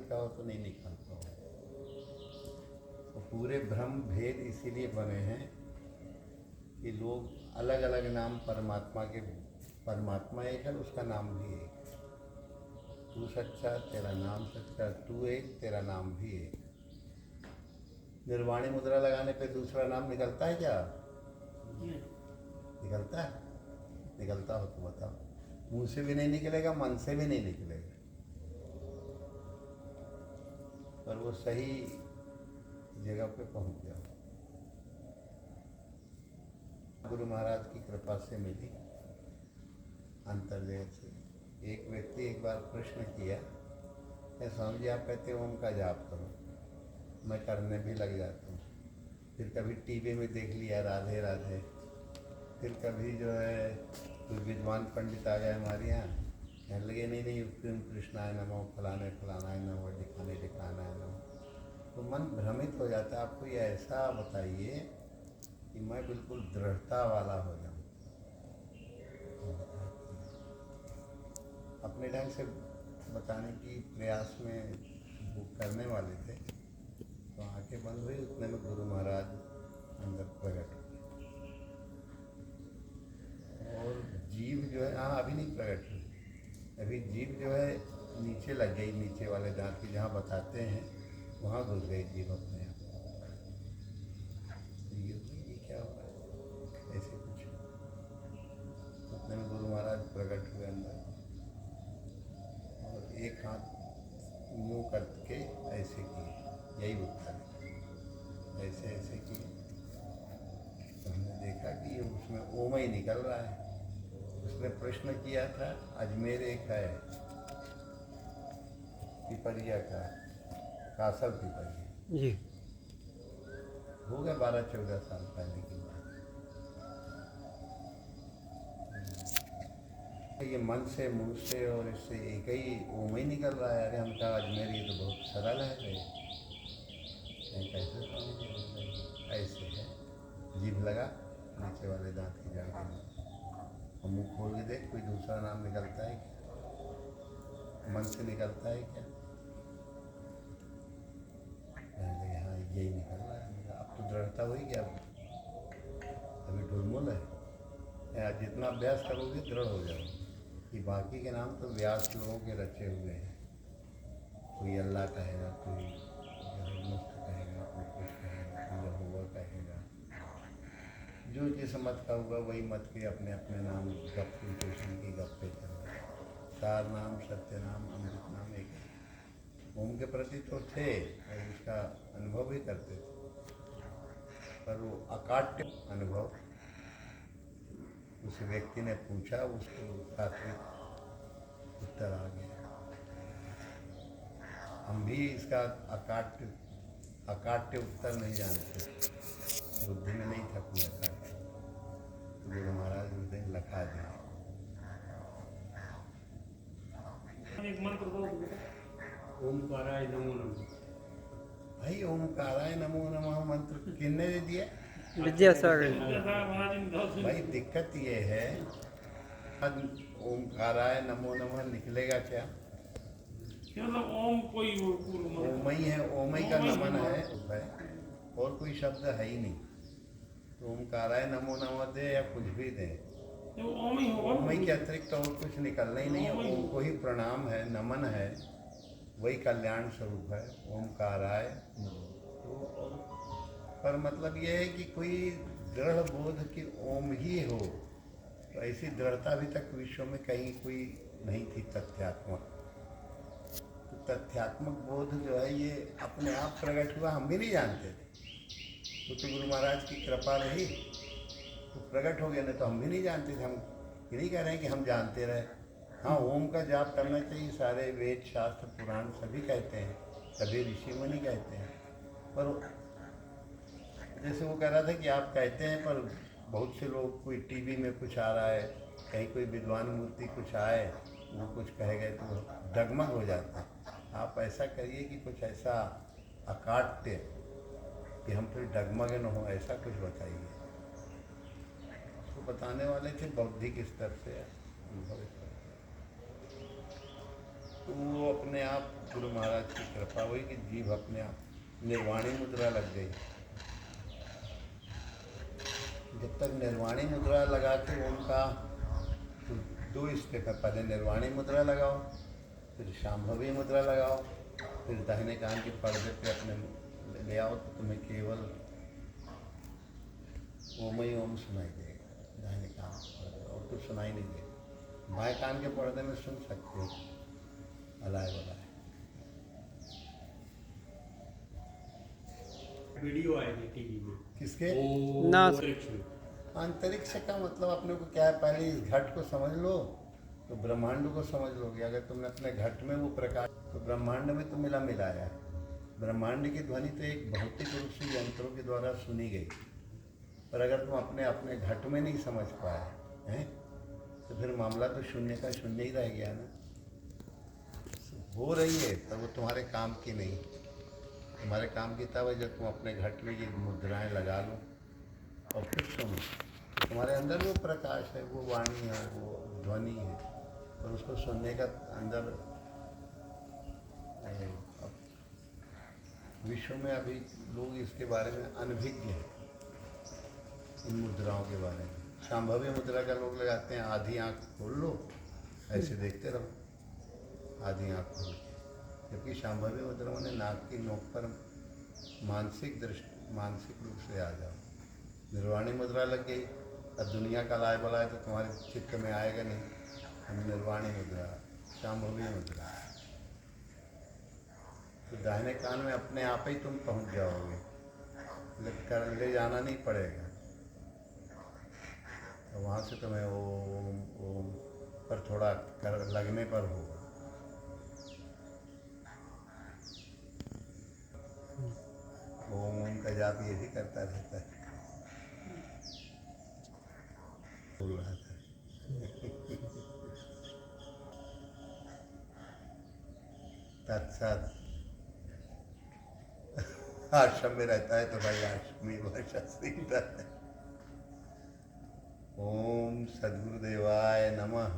लिखा हो तो नहीं निकाल पाओगे। तो पूरे भ्रम भेद इसीलिए बने हैं कि लोग अलग अलग नाम परमात्मा के, परमात्मा एक है उसका नाम भी एक, तू सच्चा तेरा नाम सच्चा, तू एक तेरा नाम भी एक। निर्वाणी मुद्रा लगाने पे दूसरा नाम निकलता है क्या? निकलता है? निकलता हो तो बताओ। मुंह से भी नहीं निकलेगा, मन से भी नहीं निकलेगा, पर वो सही जगह पे पहुंच जाओ। गुरु महाराज की कृपा से मिली अंतर्जय से। एक व्यक्ति एक बार प्रश्न किया, स्वामी जी आप कहते ओम का जाप करो, मैं करने भी लग जाता हूँ। फिर कभी टीवी में देख लिया राधे राधे, फिर कभी जो है कोई विद्वान पंडित आ गए हमारे यहाँ, कहने लगे नहीं नहीं उत्तम कृष्णाय नमो फलाने फलानाय नमो दिखाने दिखाना नमो। तो मन भ्रमित हो जाता है। आप कोई ऐसा बताइए कि मैं बिल्कुल दृढ़ता वाला हो जाऊँ। अपने ढंग से बताने की प्रयास में वो करने वाले थे, तो आंखें बंद हुई, उतने में गुरु महाराज अंदर प्रकट हुए। और जीभ जो है, हाँ अभी नहीं प्रकट हुई, अभी जीभ जो है नीचे लग गई, नीचे वाले दांत की जहाँ बताते हैं वहाँ घुस गई जीभ अपने आप। तो ये क्या हो रहा है, ऐसे कुछ। उतने में गुरु महाराज प्रकट हुए अंदर, और एक हाथ मुँह करके ऐसे किए, यही उत्तर है, ऐसे ऐसे किए। तो हमने देखा कि ये उसमें ओम ही निकल रहा है। उसने प्रश्न किया था, अजमेर एक है पिपरिया का, कासल पिपरिया जी, हो गया 12-14 साल पहले की बात। ये मन से मुंह से और इससे एक ही ओम ही निकल रहा है। अरे हम कहा अजमेर ये तो बहुत सरल है भाई, कैसे समझ, ऐसे है। जीभ लगा नीचे वाले दांत की जड़ में, और मुँह खोल के देख कोई दूसरा नाम निकलता है क्या, मन से निकलता है क्या? हाँ यही निकल रहा है। अब तो दृढ़ता हुई क्या, अभी ढुलमुल है। जितना अभ्यास करोगे दृढ़ हो जाओगे कि बाकी के नाम तो व्यास लोगों के रचे हुए हैं। कोई अल्लाह कहेगा, कोई मुफ्त कहेगा, कोई कुछ कहेगा, कोई यहोवा कहेगा। जो जिस मत का होगा वही मत के अपने अपने नाम गप कृष्ण की गप्पे चल रहे हैं। सार नाम सत्य नाम अमृत नाम एक है। ओम के प्रति तो थे और उसका अनुभव भी करते थे, पर वो अकाट्य अनुभव उस व्यक्ति ने पूछा, उसको सात्विक उत्तर आ गया। हम भी इसका अकाट्य उत्तर नहीं जानते, बुद्धि में नहीं था कोई अकाट्य। तो गुरु महाराज उस दिन लखा दिए। एक मंत्र ओमकाराय नमो नमः। भाई ओमकाराय नमो नमः मंत्र किसने दे दिया? विद्यासागर। भाई दिक्कत ये है, ओमकाराय नमो नमः निकलेगा क्या? मतलब ओम कोई ओम ही है, ओम ही का नमन है, और कोई शब्द है ही नहीं। तो ओमकाराय नमो नमः दे या कुछ भी दे, ओम ही होगा। ओम ही के अतिरिक्त और कुछ निकलना ही नहीं है। ओम को ही प्रणाम है, नमन है, वही कल्याण स्वरूप है ओमकाराय। तो पर मतलब ये है कि कोई दृढ़ बोध कि ओम ही हो, तो ऐसी दृढ़ता अभी तक विश्व में कहीं कोई नहीं थी तथ्यात्मक। तो तथ्यात्मक बोध जो है ये अपने आप प्रकट हुआ, हम भी नहीं जानते थे। तो गुरु महाराज की कृपा रही तो प्रकट हो गया, नहीं तो हम भी नहीं जानते थे। हम ये नहीं कह रहे हैं कि हम जानते रहे। हाँ ओम का जाप करना चाहिए, सारे वेद शास्त्र पुराण सभी कहते हैं, सभी ऋषि मुनि कहते हैं। पर जैसे वो कह रहा था कि आप कहते हैं, पर बहुत से लोग, कोई टीवी में कुछ आ रहा है, कहीं कोई विद्वान मूर्ति कुछ आए, वो कुछ कहे गए तो डगमग हो जाता है। आप ऐसा करिए कि कुछ ऐसा अकाट्य कि हम फिर डगमग न हो, ऐसा कुछ बताइए। तो बताने वाले थे बौद्धिक स्तर से अनुभव। तो वो अपने आप गुरु महाराज की कृपा हुई कि जीभ अपने आप निर्वाणी मुद्रा लग गई। जब तक निर्वाणी मुद्रा लगा के उनका तो 2 स्टेप है, पहले निर्वाणी मुद्रा लगाओ, फिर शांभवी मुद्रा लगाओ, फिर दाहिने कान के पर्दे पे अपने ले आओ तो तुम्हें केवल ओम ही ओम सुनाई देगा दाहिने कान के पर्दे, और तो सुनाई नहीं देगा। बाएं कान के पर्दे में सुन सकते हो अलाय बलाय। वीडियो आएगी टीवी में किसके? ना। अंतरिक्ष में। अंतरिक्ष का मतलब अपने को क्या है, पहले इस घट को समझ लो तो ब्रह्मांड को समझ लोगे। अगर तुमने अपने घट में वो प्रकाश, तो ब्रह्मांड में तो मिलाया है। ब्रह्मांड की ध्वनि तो एक भौतिक रूप से यंत्रों के द्वारा सुनी गई, पर अगर तुम अपने घट में नहीं समझ पाए हैं तो फिर मामला तो शून्य का शून्य ही रह गया ना। हो रही है तब वो तुम्हारे काम की नहीं, तुम्हारे काम की तब है जब तुम अपने घट में ये मुद्राएं लगा लो और फिर सुनो। तुम्हारे अंदर वो प्रकाश है, वो वाणी है, वो ध्वनि है, और उसको सुनने का अंदर विश्व में अभी लोग इसके बारे में अनभिज्ञ हैं, इन मुद्राओं के बारे में। शांभवी मुद्रा का लोग लगाते हैं, आधी आंख खोल लो ऐसे देखते रहो, आधी आंख खोल के। जबकि शांभवी मुद्रा में नाक की नोक पर मानसिक रूप से आ जाओ। निर्वाणी मुद्रा लग गई, अब दुनिया का लाए बलाए तो तुम्हारे चित्त में आएगा नहीं। निर्वाणी मुद्रा, शांभवी मुद्रा, तो दाहिने कान में अपने आप ही तुम पहुंच जाओगे, ले जाना नहीं पड़ेगा। तो वहाँ से तुम्हें ओम ओम पर थोड़ा लगने पर होगा। ओम का जाप यही करता रहता है, बोल रहा था। तत्सत आश्रम में रहता है तो भाई आश्रमी भाषा सीखता है। ओम सद्गुरुदेवाय नमः।